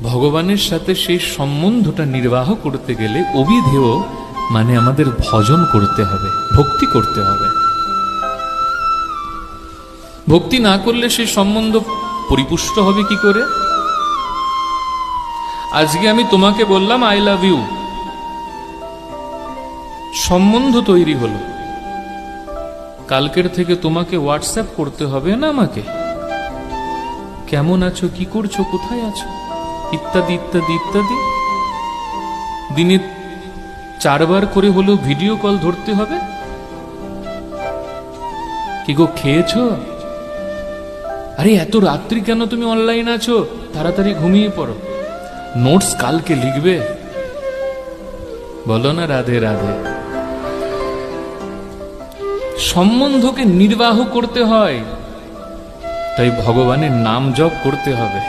ভগবানের সাথে সেই সম্বন্ধটা নির্বাহ করতে গেলে অবিধেয় মানে আমাদের ভজন করতে হবে, ভক্তি করতে হবে। ভক্তি না করলে সেই সম্বন্ধ পরিপুষ্ট হবে কি করে? আজকে আমি তোমাকে বললাম আই লাভ ইউ, সম্বন্ধ তৈরি হলো। কালকের থেকে তোমাকে হোয়াটসঅ্যাপ করতে হবে না আমাকে, কেমন আছো, কি করছো, কোথায় আছো, ইত্যাদি ইত্যাদি ইত্যাদি। দিনে 4 বার করে হলেও ভিডিও কল ধরতে হবে। কি গো খেয়েছো? আরে এত রাত্রি কেন তুমি অনলাইন আছো? তাড়াতাড়ি ঘুমিয়ে পড়ো, নোটস কালকে লিখবে। বলো না রাধে রাধে। সম্বন্ধকে নির্বাহ করতে হয়, তাই ভগবানের নাম জপ করতে হবে।